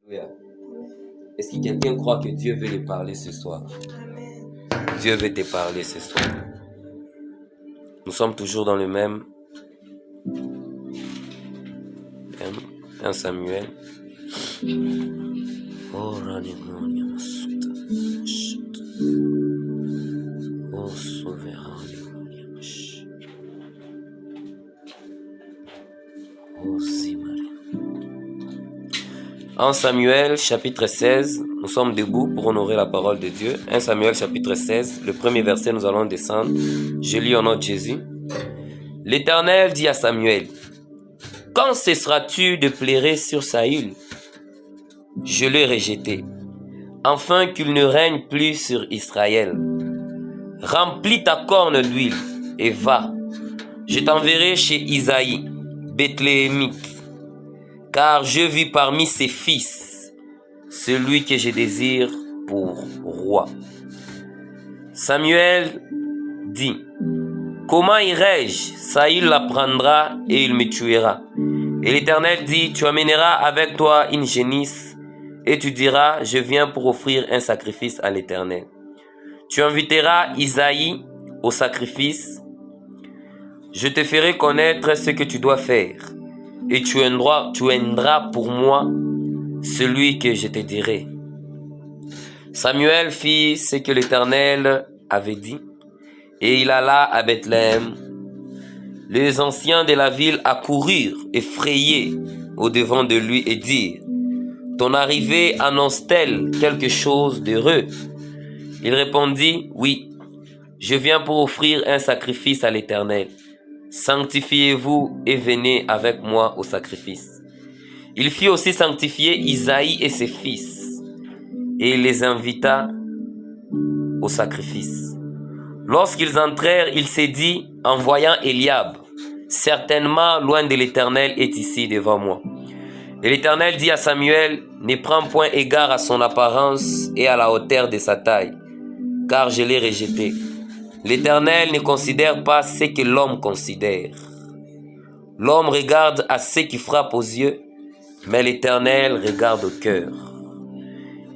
Alléluia. Est-ce que quelqu'un croit que Dieu veut lui parler ce soir? Amen. Dieu veut te parler ce soir. Nous sommes toujours dans le même 1 Samuel. Oh, oh souverain, oh Zimari. 1 Samuel chapitre 16, nous sommes debout pour honorer la parole de Dieu. 1 Samuel chapitre 16, le premier verset, nous allons descendre. Je lis au nom de Jésus. L'Éternel dit à Samuel, « Quand cesseras-tu de pleurer sur Saül? Je l'ai rejeté, afin qu'il ne règne plus sur Israël. Remplis ta corne d'huile et va. Je t'enverrai chez Isaïe, Bethléemite, car je vis parmi ses fils celui que je désire pour roi. » Samuel dit, « Comment irai-je? Saül l'apprendra et il me tuera. » Et l'Éternel dit, « Tu amèneras avec toi une génisse et tu diras, je viens pour offrir un sacrifice à l'Éternel. Tu inviteras Isaïe au sacrifice. Je te ferai connaître ce que tu dois faire et tu aideras pour moi celui que je te dirai. » Samuel fit ce que l'Éternel avait dit et il alla à Bethléem. Les anciens de la ville accoururent effrayés au-devant de lui et dirent, « Ton arrivée annonce-t-elle quelque chose d'heureux? » Il répondit, « Oui, je viens pour offrir un sacrifice à l'Éternel. Sanctifiez-vous et venez avec moi au sacrifice. » Il fit aussi sanctifier Isaïe et ses fils, et il les invita au sacrifice. Lorsqu'ils entrèrent, il s'est dit, en voyant Eliab, « Certainement, loin de l'Éternel est ici devant moi. » Et l'Éternel dit à Samuel, « Ne prends point égard à son apparence et à la hauteur de sa taille, car je l'ai rejeté. L'Éternel ne considère pas ce que l'homme considère. L'homme regarde à ce qui frappe aux yeux, mais l'Éternel regarde au cœur. »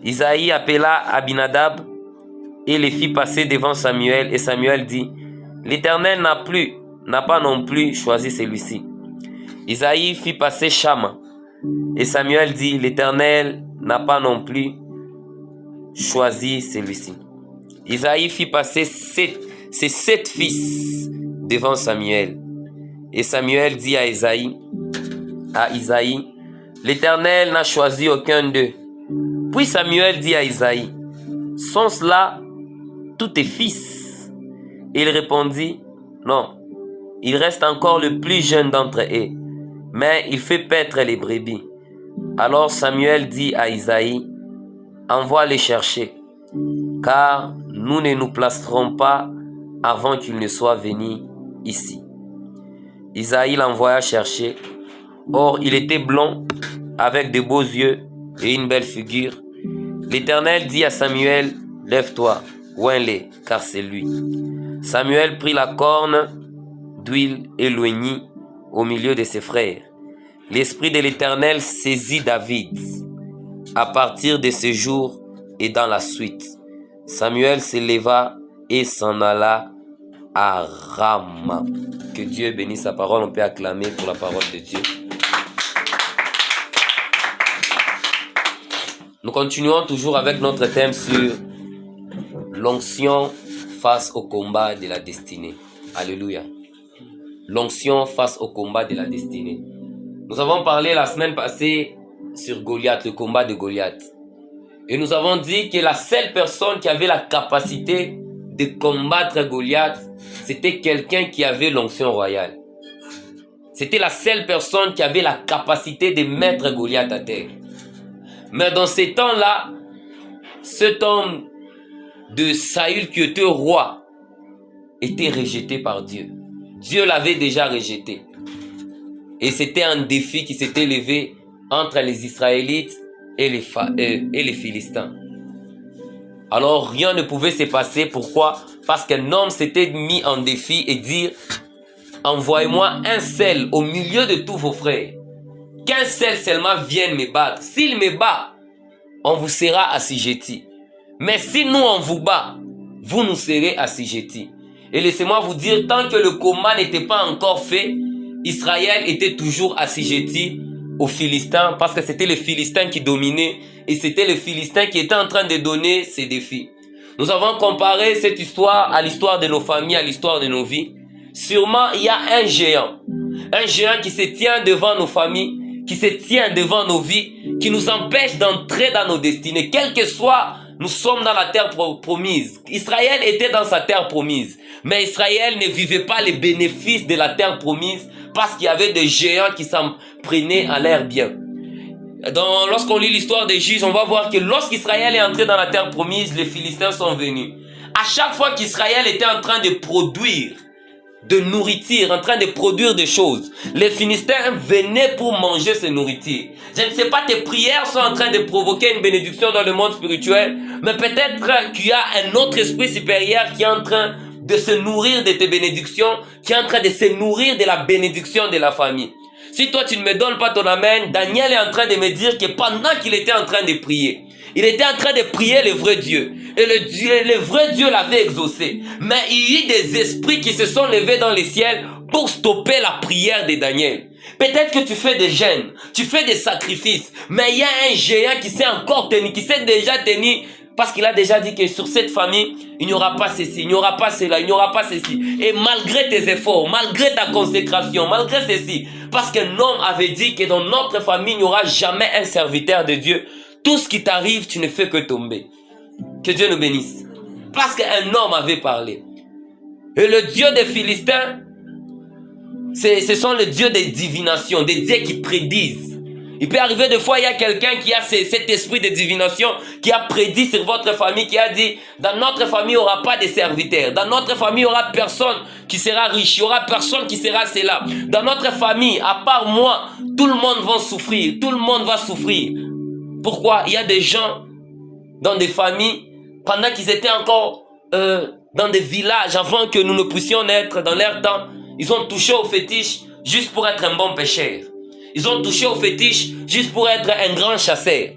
Isaïe appela Abinadab et les fit passer devant Samuel, et Samuel dit, « L'Éternel n'a pas non plus choisi celui-ci. » Isaïe fit passer Shama, et Samuel dit, « L'Éternel n'a pas non plus choisi celui-ci. » Isaïe fit passer ses 7 fils devant Samuel, et Samuel dit à Isaïe, « L'Éternel n'a choisi aucun d'eux. » Puis Samuel dit à Isaïe, « Sont cela tous tes fils? » Et il répondit, « Non, il reste encore le plus jeune d'entre eux, mais il fait paître les brebis. » Alors Samuel dit à Isaïe, « Envoie les chercher, car nous ne nous placerons pas avant qu'il ne soit venu ici. » Isaïe l'envoya chercher. Or, il était blond, avec de beaux yeux et une belle figure. L'Éternel dit à Samuel, « Lève-toi, oins-les, car c'est lui. » Samuel prit la corne d'huile et l'oignit au milieu de ses frères. L'Esprit de l'Éternel saisit David à partir de ce jour et dans la suite. Samuel se leva et s'en alla à Rama. Que Dieu bénisse sa parole. On peut acclamer pour la parole de Dieu. Nous continuons toujours avec notre thème sur l'onction face au combat de la destinée. Alléluia. L'onction face au combat de la destinée. Nous avons parlé la semaine passée sur Goliath, le combat de Goliath. Et nous avons dit que la seule personne qui avait la capacité de combattre Goliath, c'était quelqu'un qui avait l'onction royale. C'était la seule personne qui avait la capacité de mettre Goliath à terre. Mais dans ces temps-là, cet homme de Saül qui était roi était rejeté par Dieu. Dieu l'avait déjà rejeté. Et c'était un défi qui s'était levé entre les Israélites et les Philistins. Alors rien ne pouvait se passer. Pourquoi? Parce qu'un homme s'était mis en défi et dit, envoyez-moi un seul au milieu de tous vos frères. Qu'un seul seulement vienne me battre. S'il me bat, on vous sera assujetti. Mais si nous on vous bat, vous nous serez assujettis. Et laissez-moi vous dire, tant que le combat n'était pas encore fait, Israël était toujours assujetti aux Philistins, parce que c'était les Philistins qui dominaient et c'était les Philistins qui étaient en train de donner ces défis. Nous avons comparé cette histoire à l'histoire de nos familles, à l'histoire de nos vies. Sûrement, il y a un géant qui se tient devant nos familles, qui se tient devant nos vies, qui nous empêche d'entrer dans nos destinées, quel que soit. Nous sommes dans la terre promise. Israël était dans sa terre promise. Mais Israël ne vivait pas les bénéfices de la terre promise parce qu'il y avait des géants qui s'en prenaient à l'air bien. Lorsqu'on lit l'histoire des Juges, on va voir que lorsqu'Israël est entré dans la terre promise, les Philistins sont venus. À chaque fois qu'Israël était en train de produire de nourriture, en train de produire des choses, les Philistins venaient pour manger ces nourritures. Je ne sais pas, tes prières sont en train de provoquer une bénédiction dans le monde spirituel, mais peut-être qu'il y a un autre esprit supérieur qui est en train de se nourrir de tes bénédictions, qui est en train de se nourrir de la bénédiction de la famille. Si toi tu ne me donnes pas ton amen, Daniel est en train de me dire que pendant qu'il était en train de prier, il était en train de prier le vrai Dieu. Et le vrai Dieu l'avait exaucé. Mais il y a eu des esprits qui se sont levés dans les ciels pour stopper la prière de Daniel. Peut-être que tu fais des jeûnes, tu fais des sacrifices, mais il y a un géant qui s'est encore tenu, qui s'est déjà tenu, parce qu'il a déjà dit que sur cette famille, il n'y aura pas ceci, il n'y aura pas cela, il n'y aura pas ceci. Et malgré tes efforts, malgré ta consécration, malgré ceci, parce qu'un homme avait dit que dans notre famille, il n'y aura jamais un serviteur de Dieu. Tout ce qui t'arrive, tu ne fais que tomber. Que Dieu nous bénisse. Parce qu'un homme avait parlé. Et le Dieu des Philistins, ce sont les dieux des divinations, des dieux qui prédisent. Il peut arriver des fois, il y a quelqu'un qui a cet esprit de divination, qui a prédit sur votre famille, qui a dit, dans notre famille, il n'y aura pas de serviteurs. Dans notre famille, il n'y aura personne qui sera riche. Il n'y aura personne qui sera cela. Dans notre famille, à part moi, tout le monde va souffrir. Tout le monde va souffrir. Pourquoi? Il y a des gens dans des familles, pendant qu'ils étaient encore dans des villages, avant que nous ne puissions naître dans leur temps, ils ont touché au fétiche juste pour être un bon pêcheur. Ils ont touché au fétiche juste pour être un grand chasseur.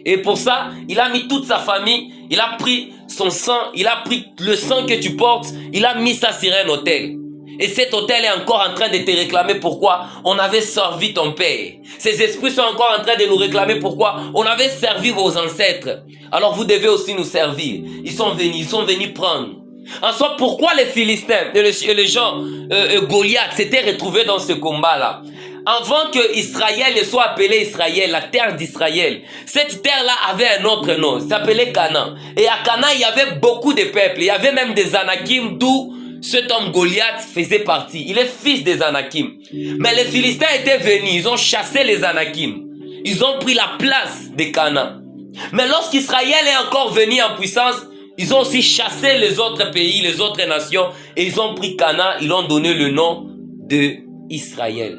Et pour ça, il a mis toute sa famille, il a pris son sang, il a pris le sang que tu portes, il a mis ça sur un autel. Et cet autel est encore en train de te réclamer pourquoi on avait servi ton père. Ces esprits sont encore en train de nous réclamer pourquoi on avait servi vos ancêtres. Alors vous devez aussi nous servir. Ils sont venus prendre. En soi, pourquoi les Philistins et les gens, Goliath s'étaient retrouvés dans ce combat-là? Avant que Israël ne soit appelé Israël, la terre d'Israël, cette terre-là avait un autre nom, ça s'appelait Canaan. Et à Canaan, il y avait beaucoup de peuples. Il y avait même des Anakim, d'où cet homme Goliath faisait partie. Il est fils des Anakim. Mais les Philistins étaient venus, ils ont chassé les Anakim. Ils ont pris la place de Canaan. Mais lorsqu'Israël est encore venu en puissance, ils ont aussi chassé les autres pays, les autres nations, et ils ont pris Canaan, ils ont donné le nom de Israël.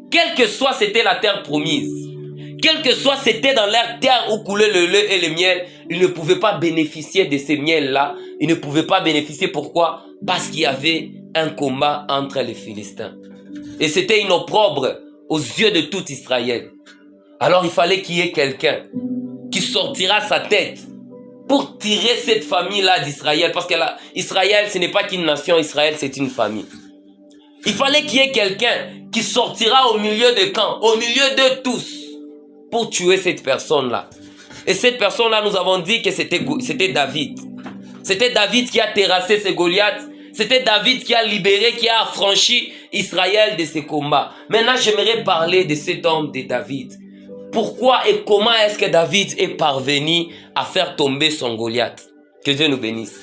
Quelle que soit c'était la terre promise, quel que soit c'était dans leur terre où coulait le lait et le miel, ils ne pouvaient pas bénéficier de ces miels-là. Ils ne pouvaient pas bénéficier. Pourquoi? Parce qu'il y avait un combat entre les Philistins. Et c'était une opprobre aux yeux de tout Israël. Alors il fallait qu'il y ait quelqu'un qui sortira sa tête pour tirer cette famille-là d'Israël. Parce que là, Israël, ce n'est pas qu'une nation, Israël, c'est une famille. Il fallait qu'il y ait quelqu'un qui sortira au milieu des camps, au milieu de tous, pour tuer cette personne-là. Et cette personne-là, nous avons dit que c'était David. C'était David qui a terrassé ce Goliath. C'était David qui a libéré, qui a affranchi Israël de ces combats. Maintenant, j'aimerais parler de cet homme de David. Pourquoi et comment est-ce que David est parvenu à faire tomber son Goliath? Que Dieu nous bénisse.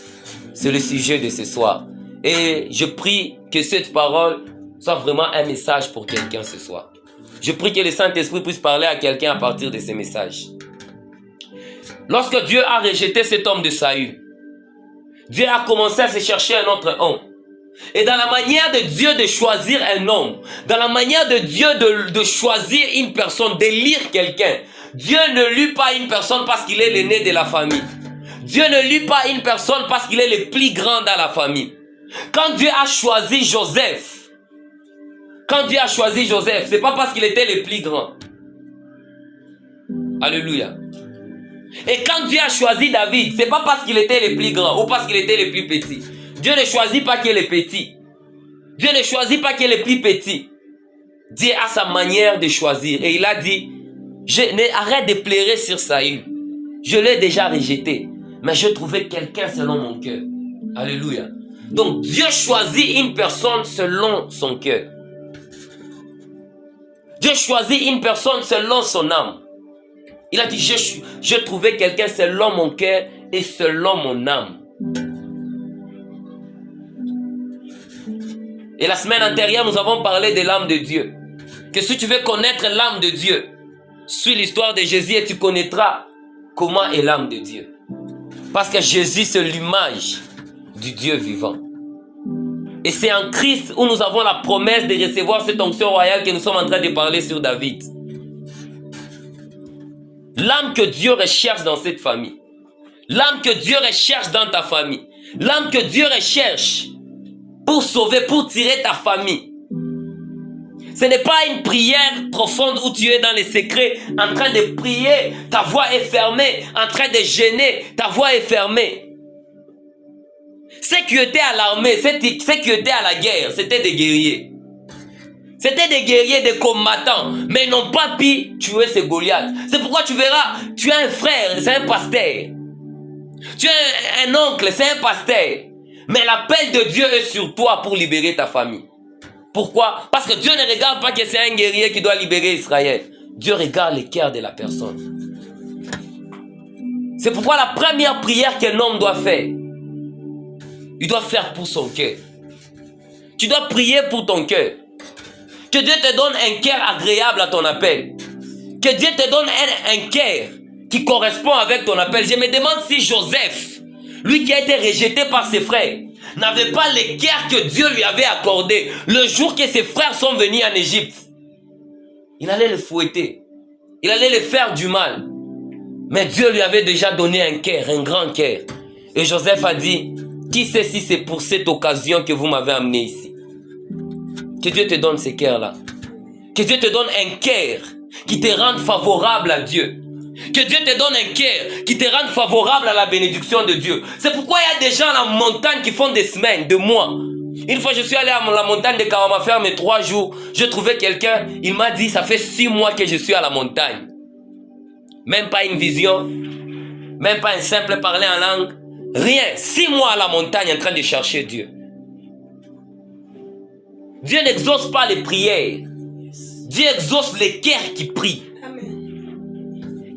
C'est le sujet de ce soir. Et je prie que cette parole soit vraiment un message pour quelqu'un ce soir. Je prie que le Saint-Esprit puisse parler à quelqu'un à partir de ces messages. Lorsque Dieu a rejeté cet homme de Saül, Dieu a commencé à se chercher un autre homme. Et dans la manière de Dieu de choisir un homme, dans la manière de Dieu de choisir une personne, d'élire quelqu'un, Dieu ne lut pas une personne parce qu'il est l'aîné de la famille. Dieu ne lut pas une personne parce qu'il est le plus grand dans la famille. Quand Dieu a choisi Joseph, c'est pas parce qu'il était le plus grand. Alléluia. Et quand Dieu a choisi David, ce n'est pas parce qu'il était le plus grand ou parce qu'il était le plus petit. Dieu ne choisit pas qu'il est le petit. Dieu ne choisit pas qu'il est le plus petit. Dieu a sa manière de choisir. Et il a dit, arrête de pleurer sur Saül. Je l'ai déjà rejeté. Mais je trouvais quelqu'un selon mon cœur. Alléluia. Donc Dieu choisit une personne selon son cœur. Dieu choisit une personne selon son âme. Il a dit, je trouvais quelqu'un selon mon cœur et selon mon âme. Et la semaine antérieure, nous avons parlé de l'âme de Dieu. Que si tu veux connaître l'âme de Dieu, suis l'histoire de Jésus et tu connaîtras comment est l'âme de Dieu. Parce que Jésus, c'est l'image du Dieu vivant. Et c'est en Christ où nous avons la promesse de recevoir cette onction royale que nous sommes en train de parler sur David. L'âme que Dieu recherche dans cette famille. L'âme que Dieu recherche dans ta famille. L'âme que Dieu recherche pour sauver, pour tirer ta famille. Ce n'est pas une prière profonde où tu es dans les secrets, en train de prier, ta voix est fermée, en train de jeûner, ta voix est fermée. Ceux qui étaient à l'armée, ceux qui étaient à la guerre, c'était des guerriers. C'était des guerriers, des combattants, mais ils n'ont pas pu tuer ces Goliaths. C'est pourquoi tu verras, tu as un frère, c'est un pasteur. Tu as un oncle, c'est un pasteur. Mais l'appel de Dieu est sur toi pour libérer ta famille. Pourquoi? Parce que Dieu ne regarde pas que c'est un guerrier qui doit libérer Israël. Dieu regarde le cœur de la personne. C'est pourquoi la première prière qu'un homme doit faire, il doit faire pour son cœur. Tu dois prier pour ton cœur. Que Dieu te donne un cœur agréable à ton appel. Que Dieu te donne un cœur qui correspond avec ton appel. Je me demande si Joseph, lui qui a été rejeté par ses frères, n'avait pas le cœur que Dieu lui avait accordé. Le jour que ses frères sont venus en Égypte, il allait le fouetter. Il allait le faire du mal. Mais Dieu lui avait déjà donné un cœur, un grand cœur. Et Joseph a dit, qui sait si c'est pour cette occasion que vous m'avez amené ici? Que Dieu te donne ce cœurs-là. Que Dieu te donne un cœur qui te rende favorable à Dieu. Que Dieu te donne un cœur qui te rende favorable à la bénédiction de Dieu. C'est pourquoi il y a des gens à la montagne qui font des semaines, des mois. Une fois, je suis allé à la montagne de Karama faire mes 3 jours. Je trouvais quelqu'un, il m'a dit, ça fait 6 mois que je suis à la montagne. Même pas une vision, même pas un simple parler en langue. Rien, 6 mois à la montagne en train de chercher Dieu. Dieu n'exauce pas les prières. Dieu exauce les cœurs qui prient.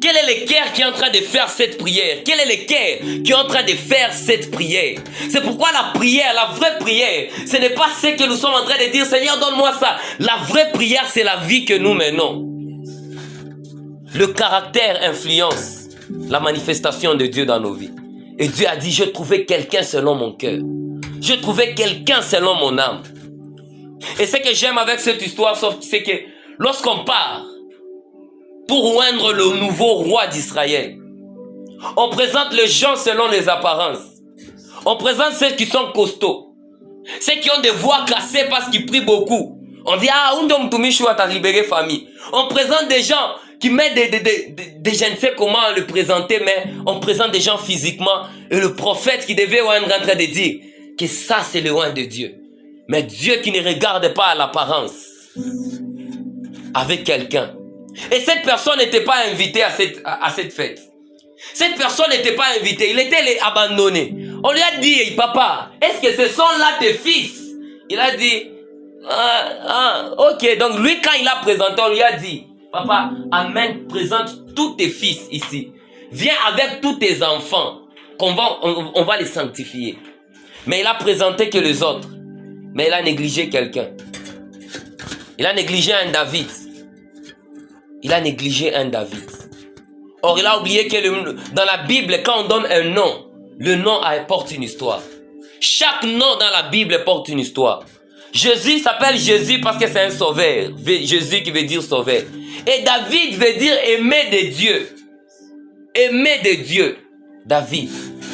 Quel est le cœur qui est en train de faire cette prière? Quel est le cœur qui est en train de faire cette prière? C'est pourquoi la prière, la vraie prière, ce n'est pas ce que nous sommes en train de dire, Seigneur, donne-moi ça. La vraie prière, c'est la vie que nous menons. Le caractère influence la manifestation de Dieu dans nos vies. Et Dieu a dit, je trouvais quelqu'un selon mon cœur. Je trouvais quelqu'un selon mon âme. Et ce que j'aime avec cette histoire, c'est que lorsqu'on part pour oindre le nouveau roi d'Israël, on présente les gens selon les apparences. On présente ceux qui sont costauds. Ceux qui ont des voix cassées parce qu'ils prient beaucoup. On dit, ah, t'as libéré famille. On présente des gens qui mettent je ne sais comment le présenter, mais on présente des gens physiquement. Et le prophète qui devait oindre en train de dire que ça, c'est le oint de Dieu. Mais Dieu qui ne regarde pas à l'apparence avec quelqu'un. Et cette personne n'était pas invitée à cette fête. Cette personne n'était pas invitée. Il était abandonné. On lui a dit, papa, est-ce que ce sont là tes fils? Il a dit, ok. Donc lui, quand il a présenté, on lui a dit, papa, amène, présente tous tes fils ici. Viens avec tous tes enfants. On va les sanctifier. Mais il a présenté que les autres. Mais il a négligé quelqu'un. Il a négligé un David. Il a négligé un David. Or, il a oublié que dans la Bible, quand on donne un nom, le nom porte une histoire. Chaque nom dans la Bible porte une histoire. Jésus s'appelle Jésus parce que c'est un sauveur. Jésus qui veut dire sauveur. Et David veut dire aimé de Dieu. Aimé de Dieu. David.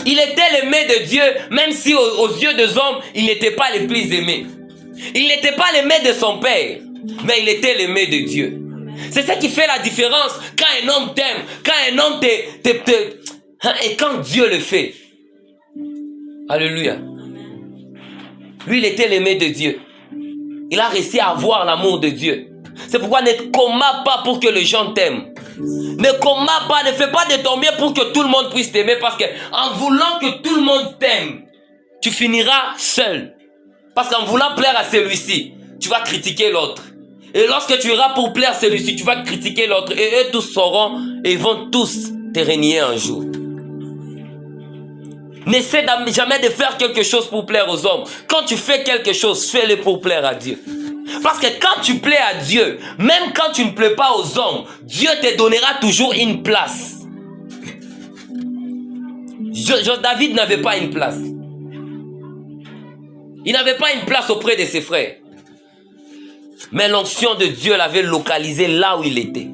Il était l'aimé de Dieu, même si aux yeux des hommes, il n'était pas le plus aimé. Il n'était pas l'aimé de son père, mais il était l'aimé de Dieu. C'est ça qui fait la différence quand un homme t'aime, quand un homme Hein, et quand Dieu le fait, alléluia, lui il était l'aimé de Dieu. Il a réussi à avoir l'amour de Dieu. C'est pourquoi ne combats pas pour que les gens t'aiment. Ne combats pas, ne fais pas de ton mieux pour que tout le monde puisse t'aimer, parce que en voulant que tout le monde t'aime, tu finiras seul. Parce qu'en voulant plaire à celui-ci, tu vas critiquer l'autre. Et lorsque tu iras pour plaire à celui-ci, tu vas critiquer l'autre. Et eux tous sauront et vont tous te renier un jour. N'essaie jamais de faire quelque chose pour plaire aux hommes. Quand tu fais quelque chose, fais-le pour plaire à Dieu. Parce que quand tu plais à Dieu, même quand tu ne plais pas aux hommes, Dieu te donnera toujours une place. David n'avait pas une place. Il n'avait pas une place auprès de ses frères. Mais l'onction de Dieu l'avait localisé là où il était.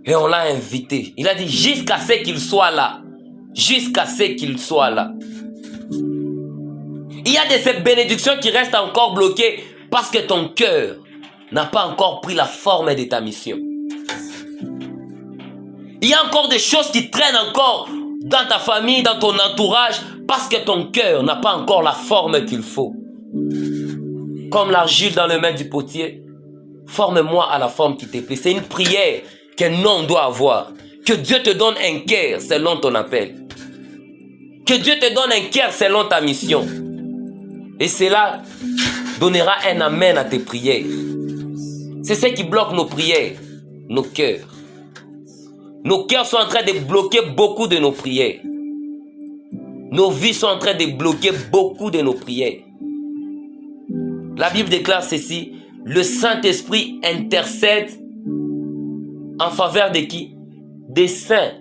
Et on l'a invité. Il a dit jusqu'à ce qu'il soit là. Jusqu'à ce qu'il soit là. Il y a de ces bénédictions qui restent encore bloquées parce que ton cœur n'a pas encore pris la forme de ta mission. Il y a encore des choses qui traînent encore dans ta famille, dans ton entourage, parce que ton cœur n'a pas encore la forme qu'il faut. Comme l'argile dans le main du potier, forme-moi à la forme qui te plaît. C'est une prière qu'un homme doit avoir. Que Dieu te donne un cœur selon ton appel. Que Dieu te donne un cœur selon ta mission. Et cela donnera un amen à tes prières. C'est ce qui bloque nos prières, nos cœurs. Nos cœurs sont en train de bloquer beaucoup de nos prières. Nos vies sont en train de bloquer beaucoup de nos prières. La Bible déclare ceci: le Saint-Esprit intercède en faveur de qui? Des saints.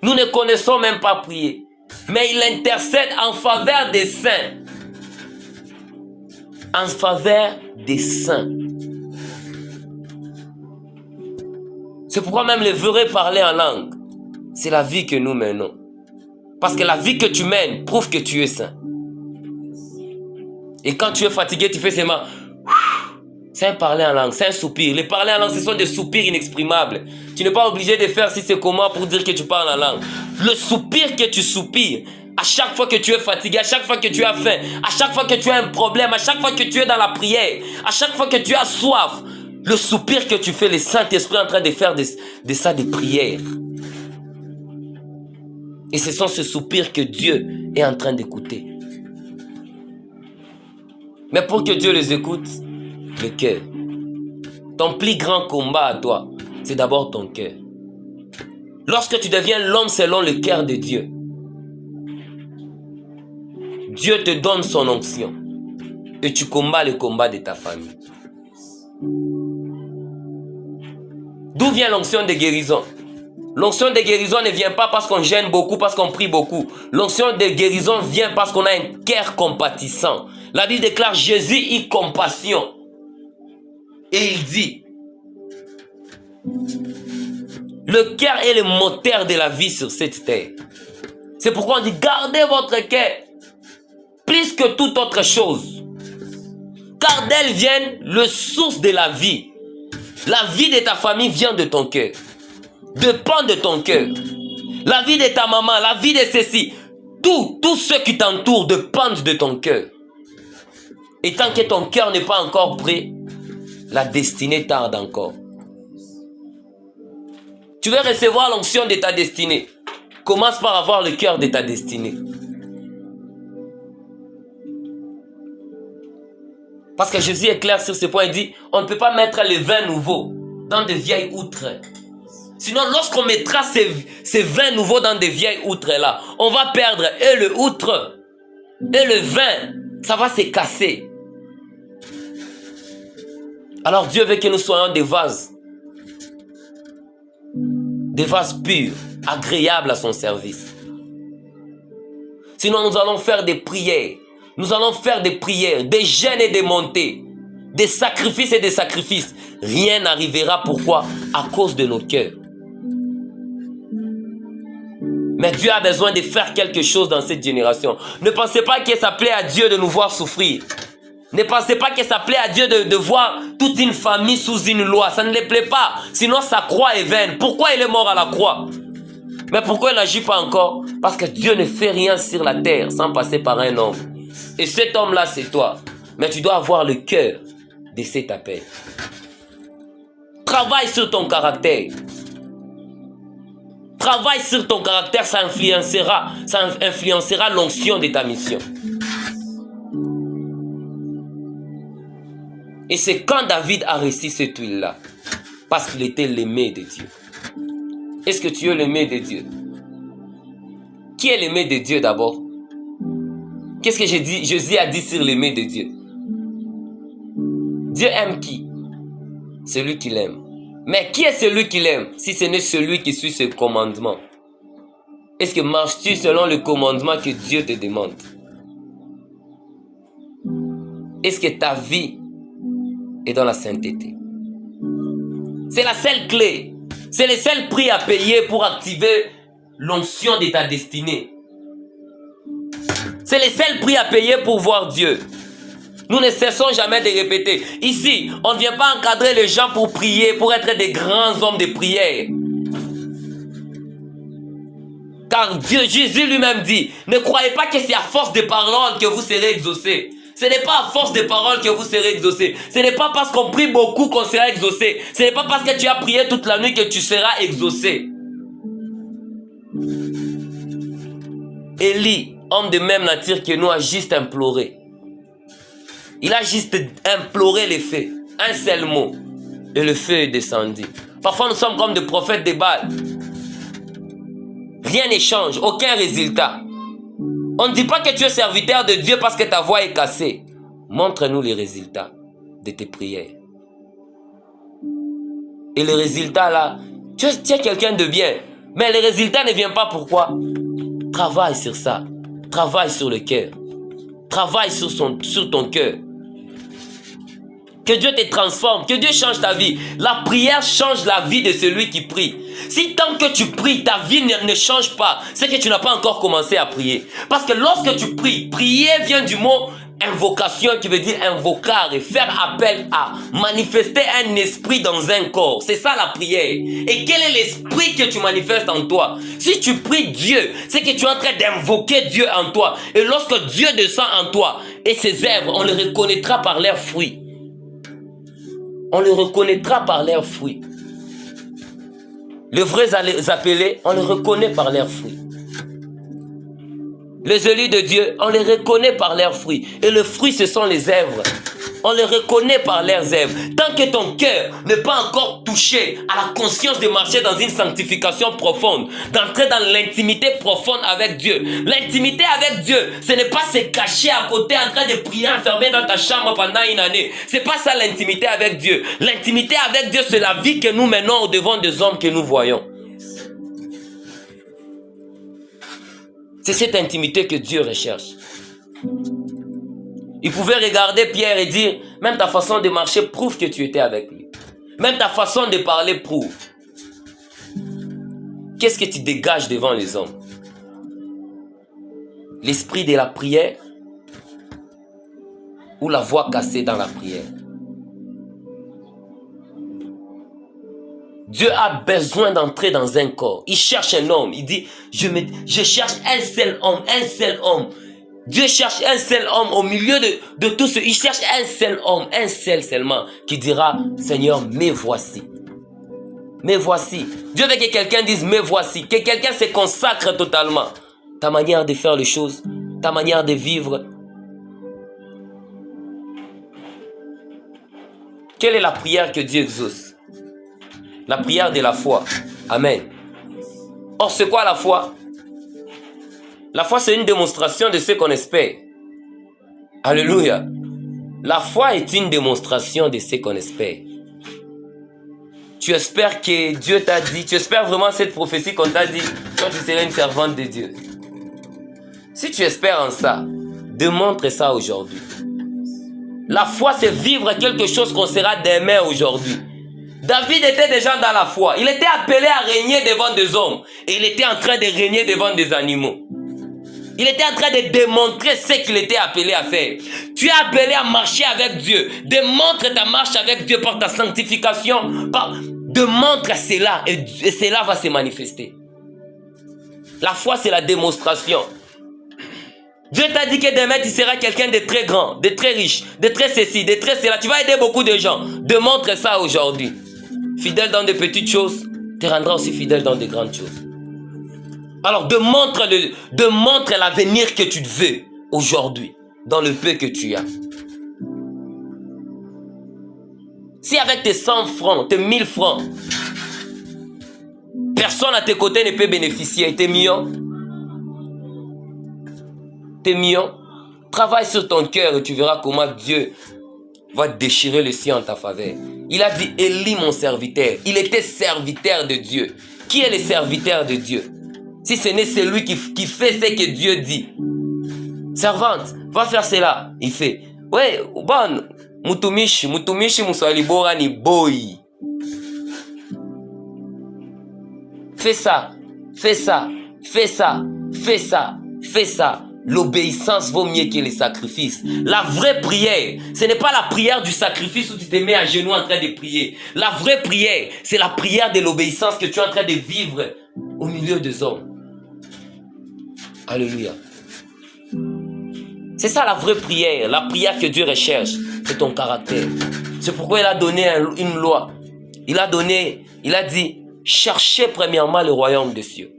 Nous ne connaissons même pas prier, mais il intercède en faveur des saints. En faveur des saints. C'est pourquoi même le vrai parler en langue, c'est la vie que nous menons. Parce que la vie que tu mènes prouve que tu es saint. Et quand tu es fatigué, tu fais seulement... C'est un parler en langue, c'est un soupir. Les parler en langue, ce sont des soupirs inexprimables. Tu n'es pas obligé de faire si c'est comment pour dire que tu parles en langue. Le soupir que tu soupires, à chaque fois que tu es fatigué, à chaque fois que tu as faim, à chaque fois que tu as un problème, à chaque fois que tu es dans la prière, à chaque fois que tu as soif, le soupir que tu fais, le Saint-Esprit est en train de faire de ça des prières. Et ce sont ces soupirs que Dieu est en train d'écouter. Mais pour que Dieu les écoute, le cœur. Ton plus grand combat à toi, c'est d'abord ton cœur. Lorsque tu deviens l'homme selon le cœur de Dieu, Dieu te donne son onction et tu combats le combat de ta famille. D'où vient l'onction de guérison? L'onction de guérison ne vient pas parce qu'on gêne beaucoup, parce qu'on prie beaucoup. L'onction de guérison vient parce qu'on a un cœur compatissant. La Bible déclare Jésus eut compassion. Et il dit, le cœur est le moteur de la vie sur cette terre. C'est pourquoi on dit, gardez votre cœur plus que toute autre chose. Car d'elle vient le source de la vie. La vie de ta famille vient de ton cœur. Dépend de ton cœur. La vie de ta maman, la vie de ceci, tous ceux qui t'entourent dépendent de ton cœur. Et tant que ton cœur n'est pas encore prêt, la destinée tarde encore. Tu veux recevoir l'onction de ta destinée. Commence par avoir le cœur de ta destinée. Parce que Jésus est clair sur ce point. Il dit, on ne peut pas mettre le vin nouveau dans de vieilles outres. Sinon, lorsqu'on mettra ces vins nouveaux dans des vieilles outres là, on va perdre et le outre et le vin. Ça va se casser. Alors Dieu veut que nous soyons des vases purs, agréables à son service. Sinon nous allons faire des prières, des jeûnes et des montées, des sacrifices et des sacrifices. Rien n'arrivera. Pourquoi? À cause de nos cœurs. Mais Dieu a besoin de faire quelque chose dans cette génération. Ne pensez pas que ça plaît à Dieu de nous voir souffrir. Ne pensez pas que ça plaît à Dieu de voir toute une famille sous une loi. Ça ne lui plaît pas. Sinon, sa croix est vaine. Pourquoi il est mort à la croix? Mais pourquoi il n'agit pas encore? Parce que Dieu ne fait rien sur la terre sans passer par un homme. Et cet homme-là, c'est toi. Mais tu dois avoir le cœur de cet appel. Travaille sur ton caractère. Travaille sur ton caractère, ça influencera l'onction de ta mission. Et c'est quand David a reçu cette huile-là, parce qu'il était l'aimé de Dieu. Est-ce que tu es l'aimé de Dieu? Qui est l'aimé de Dieu d'abord? Qu'est-ce que Jésus a dit sur l'aimé de Dieu? Dieu aime qui? Celui qui l'aime. Mais qui est celui qui l'aime si ce n'est celui qui suit ses commandements? Est-ce que marches-tu selon le commandement que Dieu te demande? Est-ce que ta vie est dans la sainteté? C'est la seule clé. C'est le seul prix à payer pour activer l'onction de ta destinée. C'est le seul prix à payer pour voir Dieu. Nous ne cessons jamais de répéter. Ici, on ne vient pas encadrer les gens pour prier, pour être des grands hommes de prière. Car Dieu, Jésus lui-même dit, ne croyez pas que c'est à force de paroles que vous serez exaucés. Ce n'est pas à force de paroles que vous serez exaucés. Ce n'est pas parce qu'on prie beaucoup qu'on sera exaucé. Ce n'est pas parce que tu as prié toute la nuit que tu seras exaucé. Élie, homme de même nature que nous, a juste imploré. Il a juste imploré le feu. Un seul mot. Et le feu est descendu. Parfois, nous sommes comme des prophètes de Baal. Rien ne change. Aucun résultat. On ne dit pas que tu es serviteur de Dieu parce que ta voix est cassée. Montre-nous les résultats de tes prières. Et le résultat là, tu es quelqu'un de bien. Mais le résultat ne vient pas pourquoi? Travaille sur ça. Travaille sur le cœur. Travaille sur ton cœur. Que Dieu te transforme, que Dieu change ta vie. La prière change la vie de celui qui prie. Si tant que tu pries, ta vie ne change pas, c'est que tu n'as pas encore commencé à prier. Parce que lorsque tu pries, prier vient du mot invocation qui veut dire invocar et faire appel à, manifester un esprit dans un corps. C'est ça la prière. Et quel est l'esprit que tu manifestes en toi? Si tu pries Dieu, c'est que tu es en train d'invoquer Dieu en toi. Et lorsque Dieu descend en toi, et ses œuvres, on les reconnaîtra par leurs fruits. On les reconnaîtra par leurs fruits. Les vrais appelés, on les reconnaît par leurs fruits. Les élus de Dieu, on les reconnaît par leurs fruits. Et le fruit, ce sont les œuvres. On les reconnaît par leurs œuvres. Tant que ton cœur n'est pas encore touché à la conscience de marcher dans une sanctification profonde, d'entrer dans l'intimité profonde avec Dieu. L'intimité avec Dieu, ce n'est pas se cacher à côté en train de prier enfermé dans ta chambre pendant une année. C'est pas ça l'intimité avec Dieu. L'intimité avec Dieu, c'est la vie que nous menons au-devant des hommes que nous voyons. C'est cette intimité que Dieu recherche. Il pouvait regarder Pierre et dire, même ta façon de marcher prouve que tu étais avec lui. Même ta façon de parler prouve. Qu'est-ce que tu dégages devant les hommes? L'esprit de la prière ou la voix cassée dans la prière? Dieu a besoin d'entrer dans un corps. Il cherche un homme. Il dit, je cherche un seul homme, un seul homme. Dieu cherche un seul homme au milieu de tout ce. Il cherche un seul homme, un seul seulement, qui dira, Seigneur, me voici. Me voici. Dieu veut que quelqu'un dise, me voici. Que quelqu'un se consacre totalement. Ta manière de faire les choses, ta manière de vivre. Quelle est la prière que Dieu exauce? La prière de la foi. Amen. Or, c'est quoi la foi? La foi, c'est une démonstration de ce qu'on espère. Alléluia. La foi est une démonstration de ce qu'on espère. Tu espères que Dieu t'a dit, tu espères vraiment cette prophétie qu'on t'a dit, toi tu serais une servante de Dieu. Si tu espères en ça, démontre ça aujourd'hui. La foi, c'est vivre quelque chose qu'on sera demain aujourd'hui. David était déjà dans la foi. Il était appelé à régner devant des hommes. Et il était en train de régner devant des animaux. Il était en train de démontrer ce qu'il était appelé à faire. Tu es appelé à marcher avec Dieu. Démontre ta marche avec Dieu par ta sanctification. Démontre cela et cela va se manifester. La foi, c'est la démonstration. Dieu t'a dit que demain, tu seras quelqu'un de très grand, de très riche, de très ceci, de très cela. Tu vas aider beaucoup de gens. Démontre ça aujourd'hui. Fidèle dans de petites choses, te rendra aussi fidèle dans de grandes choses. Alors démontre l'avenir que tu veux aujourd'hui, dans le peu que tu as. Si avec tes 100 francs, tes 1000 francs, personne à tes côtés ne peut bénéficier, tes millions, travaille sur ton cœur et tu verras comment Dieu va déchirer le ciel en ta faveur. Il a dit, Élie mon serviteur, il était serviteur de Dieu. Qui est le serviteur de Dieu? Si ce n'est celui qui fait ce que Dieu dit. Servante, va faire cela. Il fait. Ouais, bon, mutumishi muswalibora ni boy. Fais ça, fais ça, fais ça, fais ça, fais ça. L'obéissance vaut mieux que les sacrifices. La vraie prière, ce n'est pas la prière du sacrifice où tu te mets à genoux en train de prier. La vraie prière, c'est la prière de l'obéissance que tu es en train de vivre au milieu des hommes. Alléluia. C'est ça la vraie prière. La prière que Dieu recherche, c'est ton caractère. C'est pourquoi il a donné une loi. Il a dit, cherchez premièrement le royaume des cieux.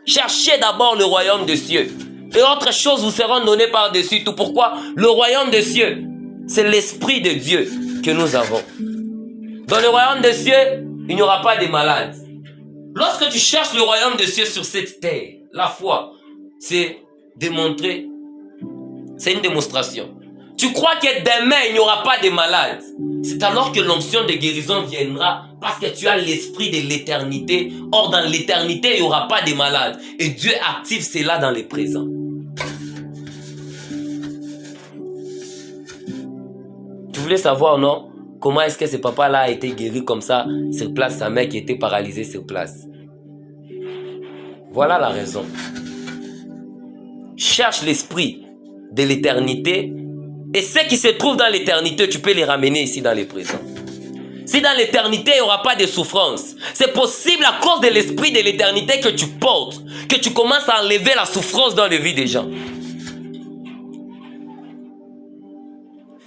Cherchez d'abord le royaume des cieux. Et autres choses vous seront données par-dessus tout. Pourquoi? Le royaume des cieux, c'est l'esprit de Dieu que nous avons. Dans le royaume des cieux, il n'y aura pas de malades. Lorsque tu cherches le royaume des cieux sur cette terre, la foi, c'est démontrer, c'est une démonstration. Tu crois que demain, il n'y aura pas de malades. C'est alors que l'onction de guérison viendra parce que tu as l'esprit de l'éternité. Or, dans l'éternité, il n'y aura pas de malades. Et Dieu active cela dans le présent. Tu voulais savoir, non? Comment est-ce que ce papa-là a été guéri comme ça sur place, sa mère qui était paralysée sur place? Voilà la raison. Cherche l'esprit de l'éternité et ce qui se trouve dans l'éternité, tu peux les ramener ici dans le présent. Si dans l'éternité, il n'y aura pas de souffrance, c'est possible à cause de l'esprit de l'éternité que tu portes, que tu commences à enlever la souffrance dans la vie des gens.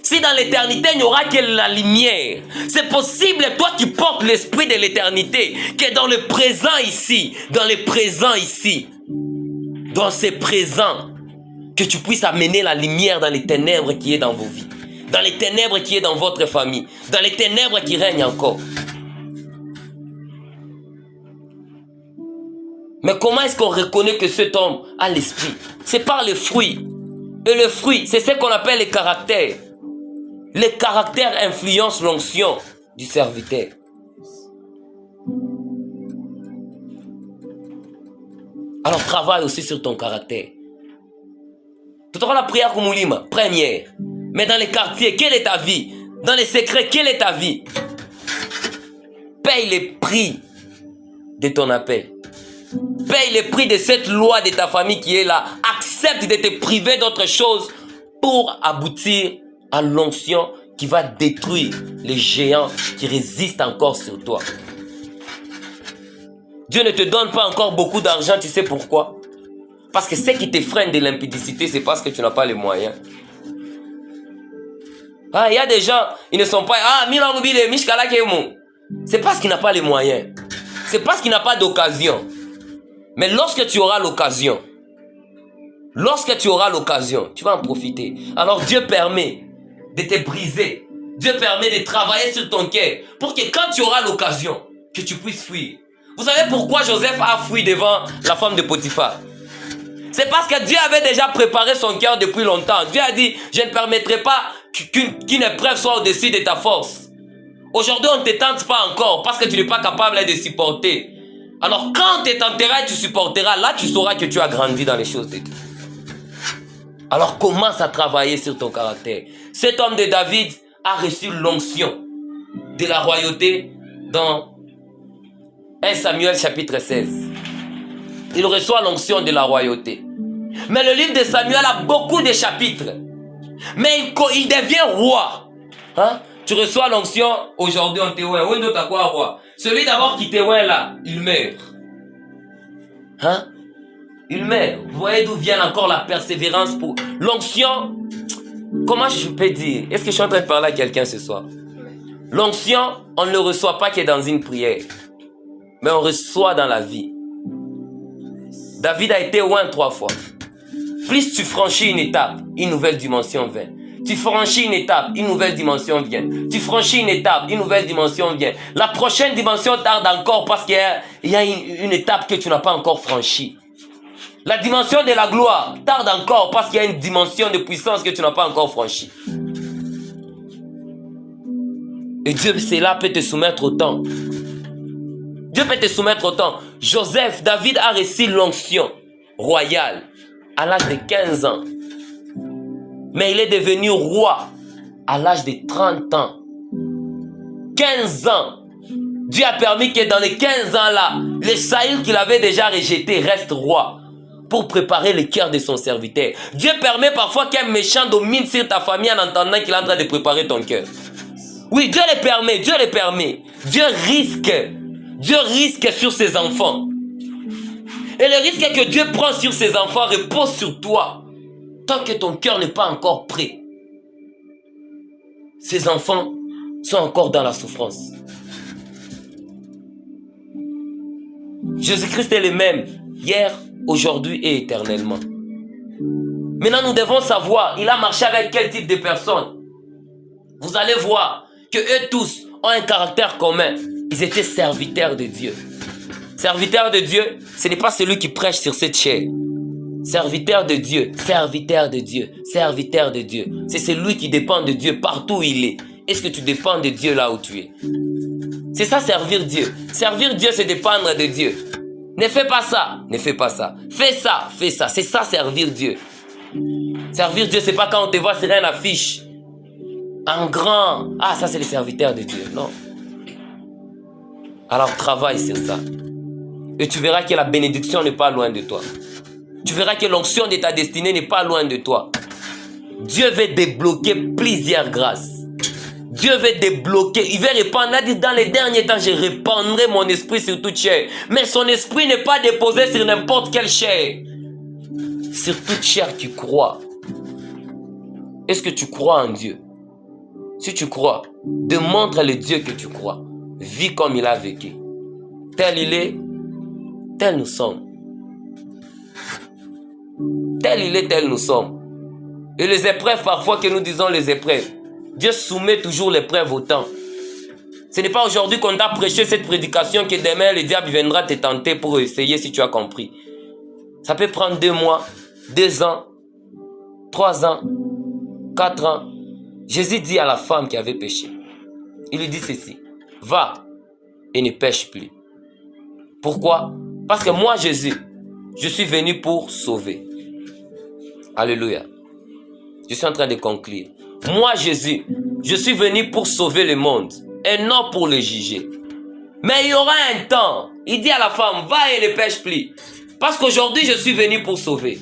Si dans l'éternité, il n'y aura que la lumière, c'est possible, toi qui portes l'esprit de l'éternité, que dans le présent ici, dans ce présent, que tu puisses amener la lumière dans les ténèbres qui est dans vos vies, dans les ténèbres qui est dans votre famille, dans les ténèbres qui règnent encore. Mais comment est-ce qu'on reconnaît que cet homme a l'esprit? C'est par les fruits. Et le fruit, c'est ce qu'on appelle les caractères. Les caractères influencent l'onction du serviteur. Alors travaille aussi sur ton caractère. Tout à l'heure la prière comme Moulima, première. Mais dans les quartiers, quelle est ta vie? Dans les secrets, quelle est ta vie? Paye les prix de ton appel. Paye les prix de cette loi de ta famille qui est là. Accepte de te priver d'autres choses pour aboutir à l'onction qui va détruire les géants qui résistent encore sur toi. Dieu ne te donne pas encore beaucoup d'argent, tu sais pourquoi? Parce que ce qui te freine de l'impudicité, c'est parce que tu n'as pas les moyens. Ah, il y a des gens, ils ne sont pas... Ah, c'est parce qu'il n'a pas les moyens. C'est parce qu'il n'a pas d'occasion. Mais lorsque tu auras l'occasion, tu vas en profiter. Alors Dieu permet de te briser. Dieu permet de travailler sur ton cœur pour que quand tu auras l'occasion, que tu puisses fuir. Vous savez pourquoi Joseph a fui devant la femme de Potiphar? C'est parce que Dieu avait déjà préparé son cœur depuis longtemps. Dieu a dit, je ne permettrai pas qu'une épreuve soit au-dessus de ta force. Aujourd'hui, on ne te tente pas encore parce que tu n'es pas capable de supporter. Alors quand on te tentera et tu supporteras, là tu sauras que tu as grandi dans les choses de Dieu. Alors commence à travailler sur ton caractère. Cet homme de David a reçu l'onction de la royauté dans 1 Samuel chapitre 16. Il reçoit l'onction de la royauté. Mais le livre de Samuel a beaucoup de chapitres. Mais il devient roi. Hein? Tu reçois l'onction, aujourd'hui on te voit. Oui, d'autres à quoi roi? Celui d'abord qui te voit là, il meurt. Hein? Il meurt. Vous voyez d'où vient encore la persévérance pour l'onction? Comment je peux dire? Est-ce que je suis en train de parler à quelqu'un ce soir? L'onction, on ne le reçoit pas que dans une prière. Mais on reçoit dans la vie. David a été loin 3 fois. Plus tu franchis une étape, une nouvelle dimension vient. Tu franchis une étape, une nouvelle dimension vient. Tu franchis une étape, une nouvelle dimension vient. La prochaine dimension tarde encore parce qu'il y a une étape que tu n'as pas encore franchie. La dimension de la gloire tarde encore parce qu'il y a une dimension de puissance que tu n'as pas encore franchie. Et Dieu, cela peut te soumettre au temps. Dieu peut te soumettre au temps. Joseph, David a reçu l'onction royale à l'âge de 15 ans. Mais il est devenu roi à l'âge de 30 ans. 15 ans. Dieu a permis que dans les 15 ans-là, le Saül qu'il avait déjà rejeté reste roi pour préparer le cœur de son serviteur. Dieu permet parfois qu'un méchant domine sur ta famille en entendant qu'il est en train de préparer ton cœur. Oui, Dieu le permet, Dieu le permet. Dieu risque sur ses enfants. Et le risque que Dieu prend sur ses enfants repose sur toi. Tant que ton cœur n'est pas encore prêt. Ces enfants sont encore dans la souffrance. Jésus-Christ est le même, hier, aujourd'hui et éternellement. Maintenant, nous devons savoir, il a marché avec quel type de personnes. Vous allez voir que eux tous ont un caractère commun. Ils étaient serviteurs de Dieu. Serviteur de Dieu, ce n'est pas celui qui prêche sur cette chair. Serviteur de Dieu, serviteur de Dieu, serviteur de Dieu. C'est celui qui dépend de Dieu partout où il est. Est-ce que tu dépends de Dieu là où tu es? C'est ça servir Dieu. Servir Dieu, c'est dépendre de Dieu. Ne fais pas ça, ne fais pas ça. Fais ça, fais ça. C'est ça servir Dieu. Servir Dieu, c'est pas quand on te voit sur une affiche. En grand. Ah, ça c'est le serviteur de Dieu. Non. Alors travaille sur ça. Et tu verras que la bénédiction n'est pas loin de toi. Tu verras que l'onction de ta destinée n'est pas loin de toi. Dieu veut débloquer plusieurs grâces. Dieu veut débloquer. Il veut répandre. Il a dit dans les derniers temps, je répandrai mon esprit sur toute chair. Mais son esprit n'est pas déposé sur n'importe quelle chair. Sur toute chair qui croit. Est-ce que tu crois en Dieu? Si tu crois, démontre le Dieu que tu crois. Vis comme il a vécu. Tel il est, tel nous sommes. Tel il est, tel nous sommes. Et les épreuves, parfois que nous disons les épreuves, Dieu soumet toujours l'épreuve au temps. Ce n'est pas aujourd'hui qu'on t'a prêché cette prédication que demain le diable viendra te tenter pour essayer si tu as compris. Ça peut prendre 2 mois, 2 ans, 3 ans, 4 ans. Jésus dit à la femme qui avait péché, il lui dit ceci, va et ne pêche plus. Pourquoi? Parce que moi Jésus, je suis venu pour sauver. Alléluia. Je suis en train de conclure. Moi Jésus, je suis venu pour sauver le monde et non pour le juger. Mais il y aura un temps, il dit à la femme, va et ne pêche plus. Parce qu'aujourd'hui je suis venu pour sauver.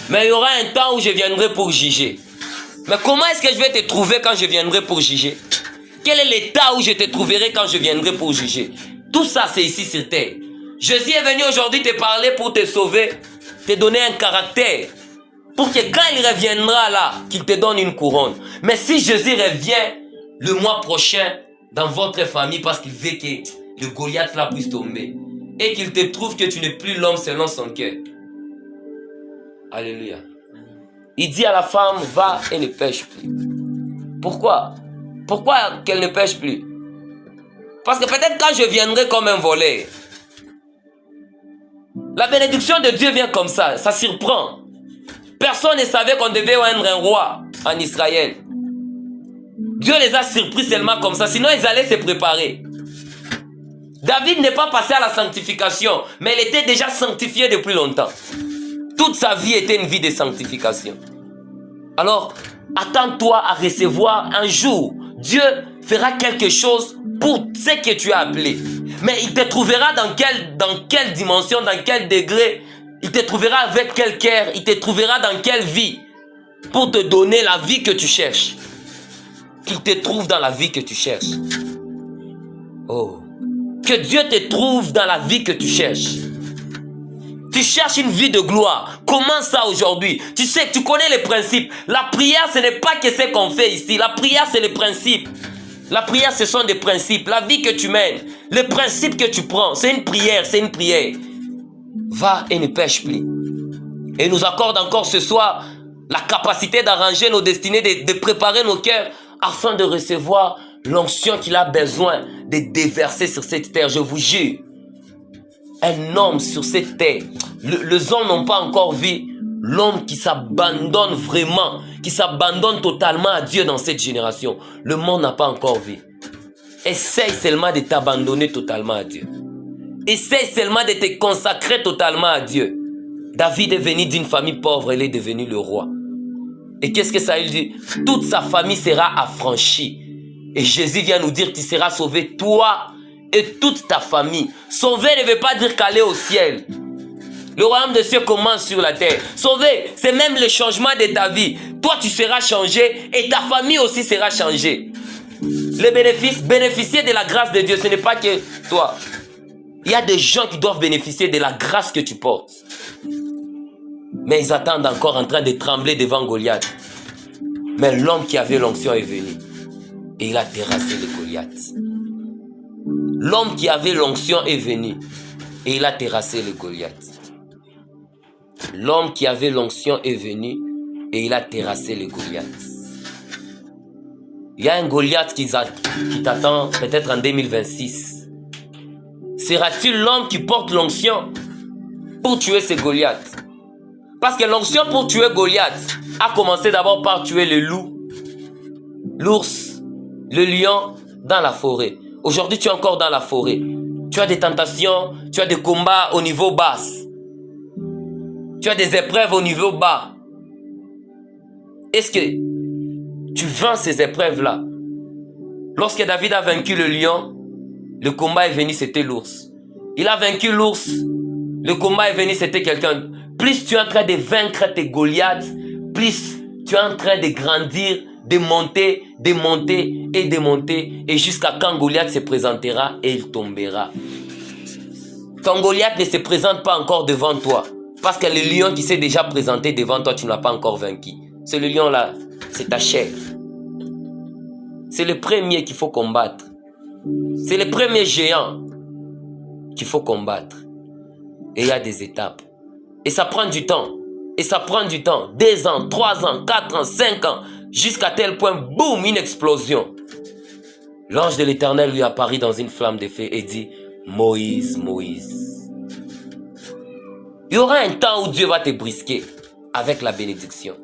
Mais il y aura un temps où je viendrai pour juger. Mais comment est-ce que je vais te trouver quand je viendrai pour juger? Quel est l'état où je te trouverai quand je viendrai pour juger? Tout ça, c'est ici sur terre. Jésus est venu aujourd'hui te parler pour te sauver, te donner un caractère. Pour que quand il reviendra là, qu'il te donne une couronne. Mais si Jésus revient le mois prochain dans votre famille parce qu'il veut que le Goliath là puisse tomber et qu'il te trouve que tu n'es plus l'homme selon son cœur. Alléluia. Il dit à la femme, va et ne pêche plus. Pourquoi? Pourquoi qu'elle ne pêche plus? Parce que peut-être quand je viendrai comme un voleur, la bénédiction de Dieu vient comme ça surprend. Personne ne savait qu'on devait rendre un roi en Israël. Dieu les a surpris seulement comme ça, sinon ils allaient se préparer. David n'est pas passé à la sanctification, mais il était déjà sanctifié depuis longtemps. Toute sa vie était une vie de sanctification. Alors, attends-toi à recevoir un jour. Dieu fera quelque chose pour ce que tu as appelé. Mais il te trouvera dans quelle dimension, dans quel degré, Il te trouvera avec quel cœur, il te trouvera dans quelle vie pour te donner la vie que tu cherches. Qu'il te trouve dans la vie que tu cherches. Oh. Que Dieu te trouve dans la vie que tu cherches. Tu cherches une vie de gloire. Comment ça aujourd'hui? Tu sais, tu connais les principes. La prière, ce n'est pas que ce qu'on fait ici. La prière, c'est les principes. La prière, ce sont des principes. La vie que tu mènes, les principes que tu prends, c'est une prière, c'est une prière. Va et ne pêche plus. Et nous accorde encore ce soir la capacité d'arranger nos destinées, de préparer nos cœurs afin de recevoir l'onction qu'il a besoin de déverser sur cette terre. Je vous jure, un homme sur cette terre, les hommes n'ont pas encore vu l'homme qui s'abandonne vraiment, qui s'abandonne totalement à Dieu dans cette génération. Le monde n'a pas encore vu. Essaye seulement de t'abandonner totalement à Dieu. Essaye seulement de te consacrer totalement à Dieu. David est venu d'une famille pauvre, il est devenu le roi. Et qu'est-ce que Saül dit? Toute sa famille sera affranchie. Et Jésus vient nous dire, tu seras sauvé, toi et toute ta famille. Sauver ne veut pas dire qu'aller au ciel. Le royaume de Dieu commence sur la terre. Sauver, c'est même le changement de ta vie. Toi, tu seras changé et ta famille aussi sera changée. Les bénéfices, bénéficier de la grâce de Dieu, ce n'est pas que toi. Il y a des gens qui doivent bénéficier de la grâce que tu portes. Mais ils attendent encore en train de trembler devant Goliath. Mais l'homme qui avait l'onction est venu. Et il a terrassé le Goliath. L'homme qui avait l'onction est venu. Et il a terrassé le Goliath. L'homme qui avait l'onction est venu. Et il a terrassé le Goliath. Il y a un Goliath qui t'attend peut-être en 2026. Sera-t-il l'homme qui porte l'onction pour tuer ce Goliath? Parce que l'onction pour tuer Goliath a commencé d'abord par tuer le loup, l'ours, le lion dans la forêt. Aujourd'hui, tu es encore dans la forêt. Tu as des tentations, tu as des combats au niveau bas. Tu as des épreuves au niveau bas. Est-ce que tu vaincus ces épreuves-là? Lorsque David a vaincu le lion, le combat est venu, c'était l'ours. Il a vaincu l'ours, le combat est venu, c'était quelqu'un. Plus tu es en train de vaincre tes Goliaths, plus tu es en train de grandir, de monter, de monter et de monter. Et jusqu'à quand Goliath se présentera et il tombera. Ton Goliath ne se présente pas encore devant toi. Parce que le lion qui s'est déjà présenté devant toi, tu ne l'as pas encore vaincu. C'est le lion-là, c'est ta chair. C'est le premier qu'il faut combattre. C'est le premier géant qu'il faut combattre. Et il y a des étapes. Et ça prend du temps. Et ça prend du temps. 2 ans, 3 ans, 4 ans, 5 ans. Jusqu'à tel point, boum, une explosion. L'ange de l'Éternel lui apparut dans une flamme de feu et dit, Moïse, Moïse. Il y aura un temps où Dieu va te brisquer avec la bénédiction.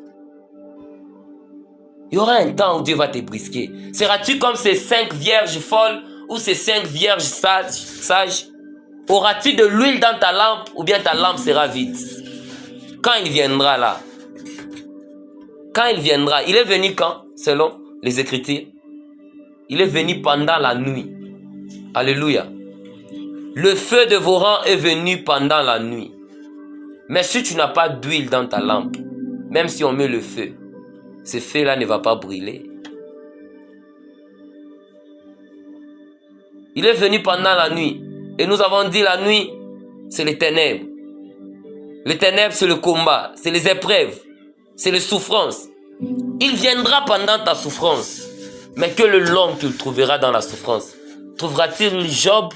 Il y aura un temps où Dieu va te brisquer. Seras-tu comme ces 5 vierges folles ou ces 5 vierges sages? Auras-tu de l'huile dans ta lampe ou bien ta lampe sera vide? Quand il viendra là? Quand il viendra? Il est venu quand? Selon les Écritures. Il est venu pendant la nuit. Alléluia. Le feu de vos rangs est venu pendant la nuit. Mais si tu n'as pas d'huile dans ta lampe, même si on met le feu, ce feu-là ne va pas brûler. Il est venu pendant la nuit. Et nous avons dit la nuit, c'est les ténèbres. Les ténèbres, c'est le combat, c'est les épreuves, c'est les souffrances. Il viendra pendant ta souffrance. Mais que l'homme qu'il trouvera dans la souffrance, trouvera-t-il Job?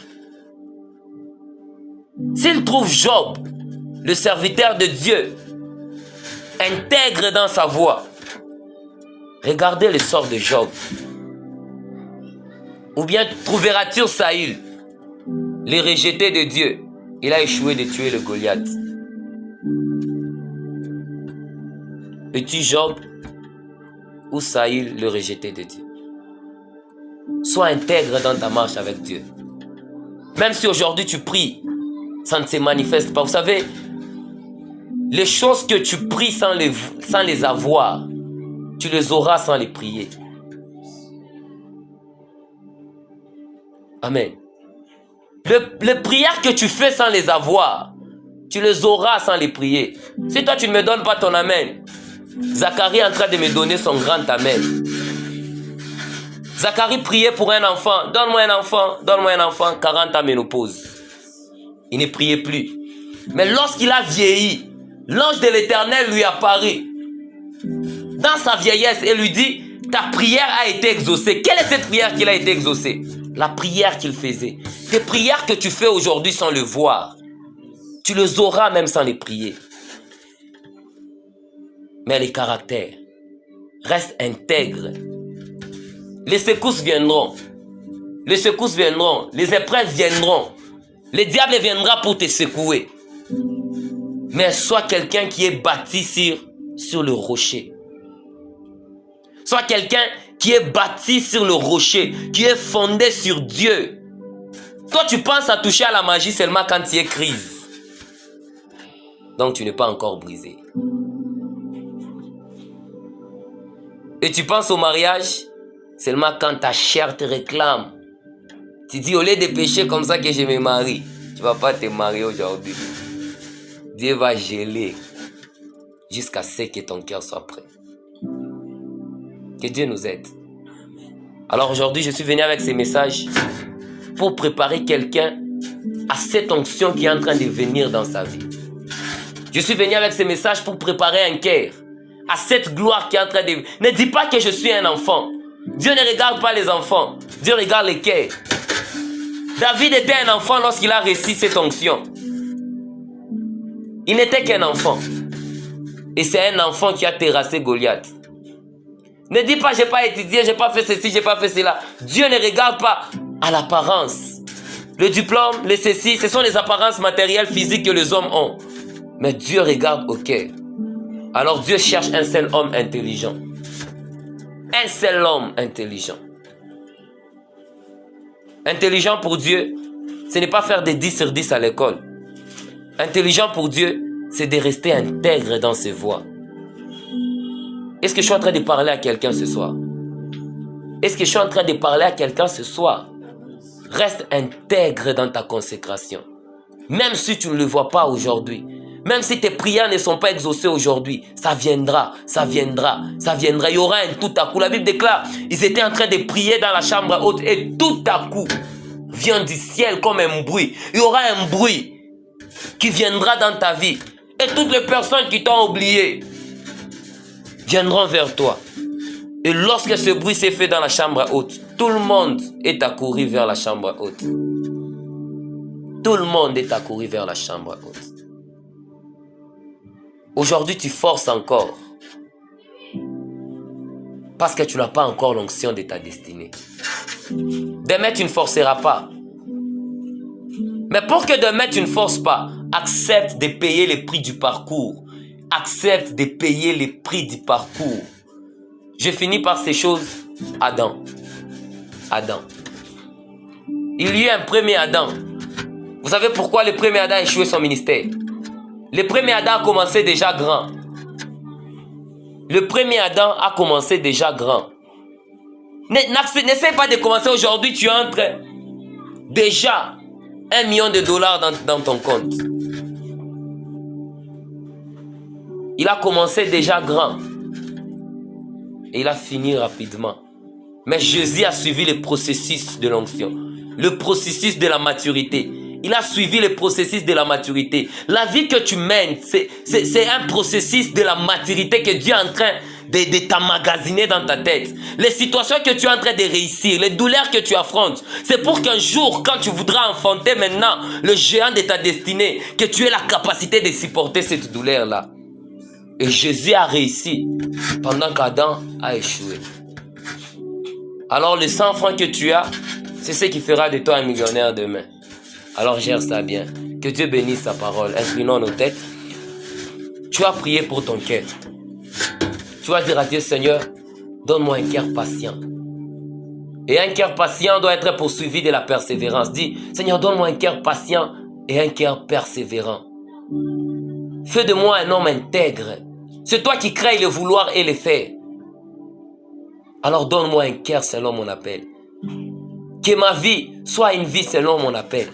S'il trouve Job, le serviteur de Dieu, intègre dans sa voie, regardez le sort de Job. Ou bien trouvera-t-il Saül, le rejeté de Dieu? Il a échoué de tuer le Goliath. Es-tu Job ou Saül, le rejeté de Dieu? Sois intègre dans ta marche avec Dieu. Même si aujourd'hui tu pries, ça ne se manifeste pas. Vous savez, les choses que tu pries sans les avoir, tu les auras sans les prier. Amen. Les prières que tu fais sans les avoir, Tu les auras sans les prier. Si toi, tu ne me donnes pas ton amen, Zacharie est en train de me donner son grand amen. Zacharie priait pour un enfant. Donne-moi un enfant, donne-moi un enfant. 40 ans ménopause. Il ne priait plus. Mais lorsqu'il a vieilli, l'ange de l'Éternel lui apparut dans sa vieillesse et lui dit, ta prière a été exaucée. Quelle est cette prière qu'il a été exaucée? La prière qu'il faisait. Tes prières que tu fais aujourd'hui sans le voir, tu les auras même sans les prier. Mais les caractères restent intègres. Les secousses viendront. Les secousses viendront. Les épreuves viendront. Le diable viendra pour te secouer. Mais sois quelqu'un qui est bâti sur le rocher. Sois quelqu'un qui est bâti sur le rocher, qui est fondé sur Dieu. Toi, tu penses à toucher à la magie seulement quand il y a crise. Donc, tu n'es pas encore brisé. Et tu penses au mariage seulement quand ta chair te réclame. Tu dis, au lieu de pécher comme ça que je me marie, tu ne vas pas te marier aujourd'hui. Dieu va geler jusqu'à ce que ton cœur soit prêt. Que Dieu nous aide. Alors aujourd'hui, je suis venu avec ces messages pour préparer quelqu'un à cette onction qui est en train de venir dans sa vie. Je suis venu avec ces messages pour préparer un cœur à cette gloire qui est en train de... Ne dis pas que je suis un enfant. Dieu ne regarde pas les enfants. Dieu regarde les cœurs. David était un enfant lorsqu'il a reçu cette onction. Il n'était qu'un enfant. Et c'est un enfant qui a terrassé Goliath. Ne dis pas, j'ai pas étudié, j'ai pas fait ceci, j'ai pas fait cela. Dieu ne regarde pas à l'apparence. Le diplôme, les ceci, ce sont les apparences matérielles, physiques que les hommes ont. Mais Dieu regarde au cœur. Alors Dieu cherche un seul homme intelligent. Un seul homme intelligent. Intelligent pour Dieu, ce n'est pas faire des 10 sur 10 à l'école. Intelligent pour Dieu, c'est de rester intègre dans ses voies. Est-ce que je suis en train de parler à quelqu'un ce soir? Est-ce que je suis en train de parler à quelqu'un ce soir? Reste intègre dans ta consécration. Même si tu ne le vois pas aujourd'hui, même si tes prières ne sont pas exaucées aujourd'hui, ça viendra, ça viendra, ça viendra. Il y aura un tout à coup. La Bible déclare, ils étaient en train de prier dans la chambre haute et tout à coup, vient du ciel comme un bruit. Il y aura un bruit qui viendra dans ta vie. Et toutes les personnes qui t'ont oublié viendront vers toi. Et lorsque ce bruit s'est fait dans la chambre haute, tout le monde est accouru vers la chambre haute. Tout le monde est accouru vers la chambre haute. Aujourd'hui, tu forces encore. Parce que tu n'as pas encore l'onction de ta destinée. Demain, tu ne forceras pas. Mais pour que demain, tu ne forces pas, accepte de payer les prix du parcours. Accepte de payer les prix du parcours. Je finis par ces choses. Adam. Adam. Il y a eu un premier Adam. Vous savez pourquoi le premier Adam a échoué son ministère? Le premier Adam a commencé déjà grand. Le premier Adam a commencé déjà grand. N'essaie pas de commencer aujourd'hui, tu entres déjà $1 million dans ton compte. Il a commencé déjà grand. Et il a fini rapidement. Mais Jésus a suivi le processus de l'onction. Le processus de la maturité. Il a suivi le processus de la maturité. La vie que tu mènes, c'est un processus de la maturité que Dieu est en train de t'emmagasiner dans ta tête. Les situations que tu es en train de réussir, les douleurs que tu affrontes, c'est pour qu'un jour, quand tu voudras enfanter maintenant le géant de ta destinée, que tu aies la capacité de supporter cette douleur-là. Et Jésus a réussi pendant qu'Adam a échoué. Alors les 100 francs que tu as, c'est ce qui fera de toi un millionnaire demain. Alors gère ça bien. Que Dieu bénisse sa parole. Inclinons nos têtes. Tu as prié pour ton cœur. Tu vas dire à Dieu, Seigneur, donne-moi un cœur patient. Et un cœur patient doit être poursuivi de la persévérance. Dis, Seigneur, donne-moi un cœur patient et un cœur persévérant. Fais de moi un homme intègre. C'est toi qui crées le vouloir et le faire. Alors donne-moi un cœur selon mon appel. Que ma vie soit une vie selon mon appel.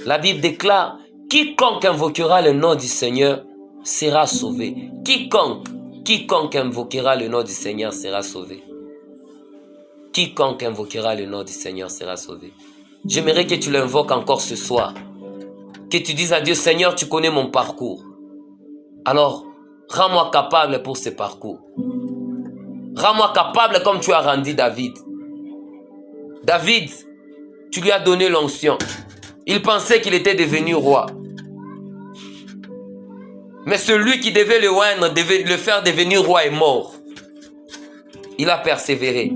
La Bible déclare quiconque invoquera le nom du Seigneur sera sauvé. Quiconque invoquera le nom du Seigneur sera sauvé. Quiconque invoquera le nom du Seigneur sera sauvé. J'aimerais que tu l'invoques encore ce soir. Que tu dises à Dieu, Seigneur, tu connais mon parcours. Alors, rends-moi capable pour ce parcours. Rends-moi capable comme tu as rendu David. David, tu lui as donné l'onction. Il pensait qu'il était devenu roi. Mais celui qui devait le oindre, devait le faire devenir roi est mort. Il a persévéré.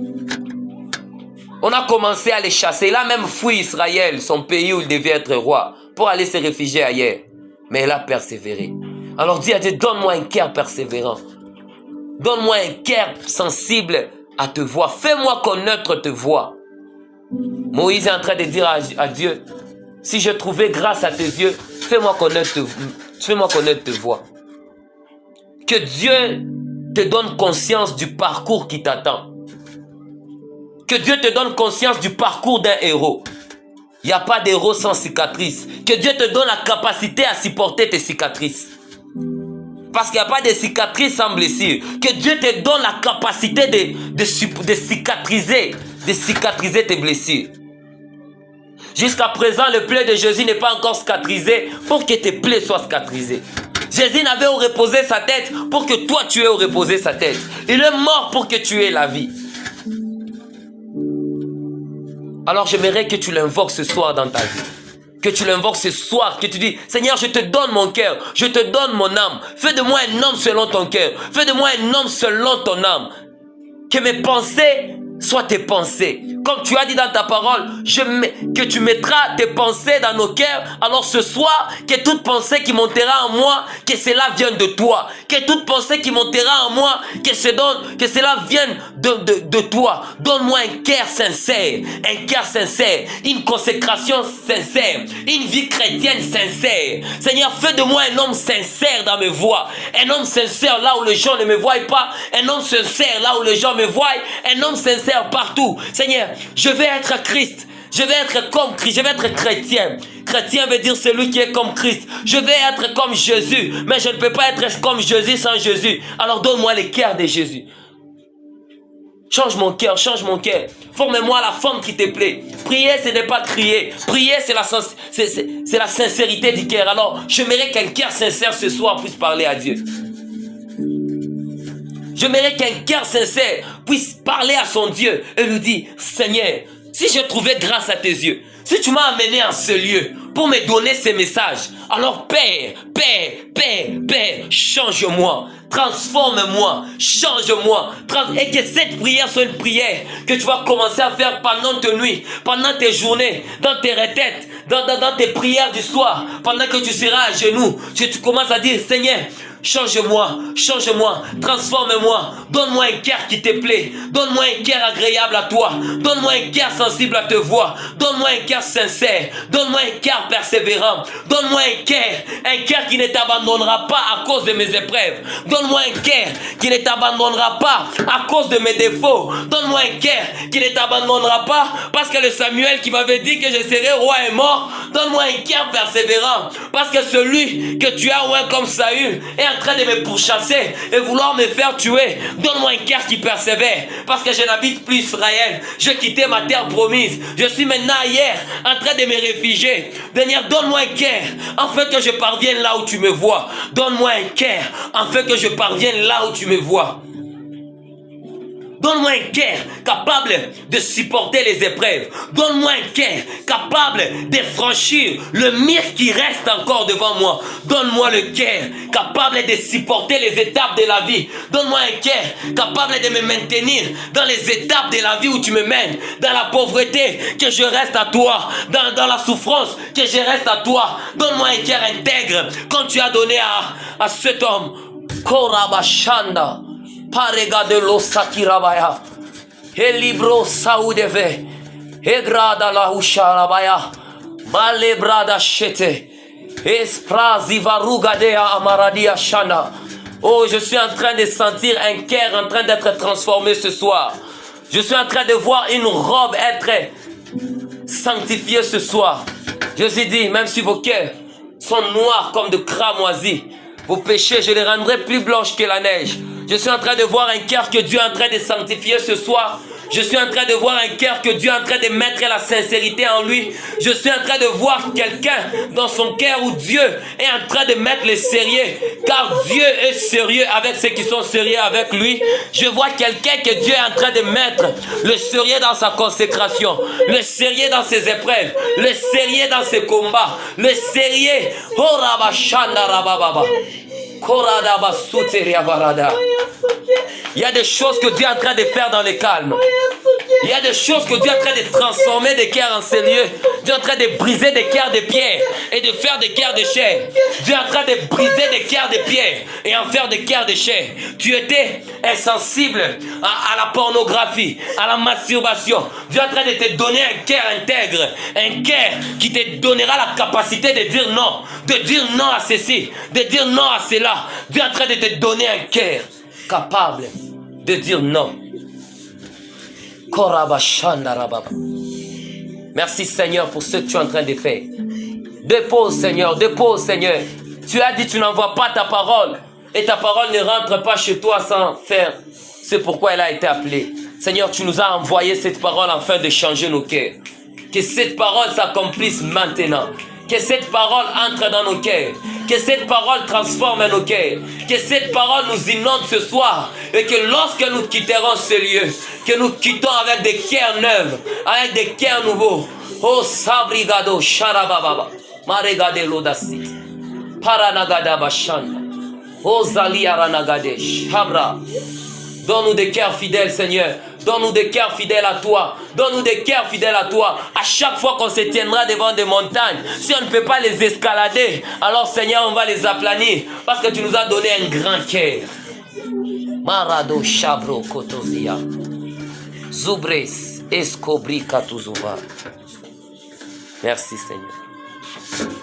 On a commencé à les chasser. Il a même fui Israël, son pays où il devait être roi, pour aller se réfugier ailleurs. Mais il a persévéré. Alors dis à Dieu, donne-moi un cœur persévérant. Donne-moi un cœur sensible à te voir. Fais-moi connaître te voix. Moïse est en train de dire à Dieu, si je trouvais grâce à tes yeux, fais-moi connaître te voix. Que Dieu te donne conscience du parcours qui t'attend. Que Dieu te donne conscience du parcours d'un héros. Il n'y a pas d'héros sans cicatrices. Que Dieu te donne la capacité à supporter tes cicatrices. Parce qu'il n'y a pas de cicatrices sans blessure. Que Dieu te donne la capacité de cicatriser tes blessures. Jusqu'à présent, le plaie de Jésus n'est pas encore cicatrisé pour que tes plaies soient cicatrisées. Jésus n'avait où reposer sa tête pour que toi tu aies où reposer sa tête. Il est mort pour que tu aies la vie. Alors j'aimerais que tu l'invoques ce soir dans ta vie. Que tu l'invoques ce soir, que tu dis, Seigneur, je te donne mon cœur, je te donne mon âme. Fais de moi un homme selon ton cœur. Fais de moi un homme selon ton âme. Que mes pensées soient tes pensées. Comme tu as dit dans ta parole, que tu mettras tes pensées dans nos cœurs. Alors ce soir, que toute pensée qui montera en moi, que cela vienne de toi. Que toute pensée qui montera en moi, que cela vienne de toi. Donne-moi un cœur sincère, une consécration sincère, une vie chrétienne sincère. Seigneur, fais de moi un homme sincère dans mes voies. Un homme sincère là où les gens ne me voient pas. Un homme sincère là où les gens me voient. Un homme sincère partout. Seigneur, je vais être Christ. Je vais être comme Christ. Je vais être chrétien. Chrétien veut dire celui qui est comme Christ. Je vais être comme Jésus. Mais je ne peux pas être comme Jésus sans Jésus. Alors donne-moi le cœur de Jésus. Change mon cœur, change mon cœur. Forme-moi la forme qui te plaît. Prier, ce n'est pas crier. Prier, c'est la sincérité du cœur. Alors, j'aimerais qu'un cœur sincère ce soir puisse parler à Dieu. J'aimerais qu'un cœur sincère puisse parler à son Dieu et lui dire, Seigneur, si je trouvais grâce à tes yeux, si tu m'as amené en ce lieu pour me donner ces messages, alors Père, change-moi, transforme-moi, change-moi, et que cette prière soit une prière que tu vas commencer à faire pendant tes nuits, pendant tes journées, dans tes retraites, dans tes prières du soir, pendant que tu seras à genoux, tu commences à dire, Seigneur, change-moi, transforme-moi, donne-moi un cœur qui te plaît, donne-moi un cœur agréable à toi, donne-moi un cœur sensible à te voir, donne-moi un cœur sincère, donne-moi un cœur persévérant, donne-moi un cœur qui ne t'abandonnera pas à cause de mes épreuves, donne-moi un cœur qui ne t'abandonnera pas à cause de mes défauts, donne-moi un cœur qui ne t'abandonnera pas parce que le Samuel qui m'avait dit que je serais roi est mort, donne-moi un cœur persévérant parce que celui que tu as oint comme Saül est en train de me pourchasser et vouloir me faire tuer. Donne-moi un cœur qui persévère parce que je n'habite plus Israël. J'ai quitté ma terre promise. Je suis maintenant ailleurs en train de me réfugier. Seigneur, donne-moi un cœur afin que je parvienne là où tu me vois. Donne-moi un cœur afin que je parvienne là où tu me vois. Donne-moi un cœur capable de supporter les épreuves. Donne-moi un cœur capable de franchir le mur qui reste encore devant moi. Donne-moi le cœur capable de supporter les étapes de la vie. Donne-moi un cœur capable de me maintenir dans les étapes de la vie où tu me mènes. Dans la pauvreté, que je reste à toi. Dans la souffrance, que je reste à toi. Donne-moi un cœur intègre comme tu as donné à cet homme. Korabashanda. Parega de lo sakirabaya. E libro saudeve. E grada la usharabaya. Malebrada shete. Esprazi varugadea amaradia shana. Oh, je suis en train de sentir un cœur en train d'être transformé ce soir. Je suis en train de voir une robe être sanctifiée ce soir. Je suis dit, même si vos cœurs sont noirs comme de cramoisis. Vos péchés, je les rendrai plus blanches que la neige. Je suis en train de voir un cœur que Dieu est en train de sanctifier ce soir. Je suis en train de voir un cœur que Dieu est en train de mettre la sincérité en lui. Je suis en train de voir quelqu'un dans son cœur où Dieu est en train de mettre le sérieux. Car Dieu est sérieux avec ceux qui sont sérieux avec lui. Je vois quelqu'un que Dieu est en train de mettre le sérieux dans sa consécration, le sérieux dans ses épreuves, le sérieux dans ses combats, le sérieux. Oh Rabashanda Rabababa. Il y a des choses que Dieu est en train de faire dans le calme. Il y a des choses que Dieu est en train de transformer des cœurs en sérieux. Dieu est en train de briser des cœurs de pierre et de faire des cœurs de chair. Dieu est en train de briser des cœurs de pierre et en faire des cœurs de chair. Tu étais insensible à la pornographie, à la masturbation. Dieu est en train de te donner un cœur intègre, un cœur qui te donnera la capacité de dire non à ceci, de dire non à cela. Dieu est en train de te donner un cœur capable de dire non. Merci Seigneur pour ce que tu es en train de faire. Dépose Seigneur. Tu as dit tu n'envoies pas ta parole et ta parole ne rentre pas chez toi sans faire. C'est pourquoi elle a été appelée. Seigneur, tu nous as envoyé cette parole afin de changer nos cœurs. Que cette parole s'accomplisse maintenant. Que cette parole entre dans nos cœurs. Que cette parole transforme nos cœurs. Que cette parole nous inonde ce soir. Et que lorsque nous quitterons ce lieu, que nous quittons avec des cœurs neufs, avec des cœurs nouveaux. Oh Sabrigado, Sharababa, Maregade Lodasi, Paranagada Bashanda, Oh Zali Aranagadesh, Habra. Donne-nous des cœurs fidèles, Seigneur. Donne-nous des cœurs fidèles à toi. Donne-nous des cœurs fidèles à toi. À chaque fois qu'on se tiendra devant des montagnes, si on ne peut pas les escalader, alors Seigneur, on va les aplanir. Parce que tu nous as donné un grand cœur. Marado Shabro Kotozia. Zubres Escobri Katuzuva. Merci Seigneur.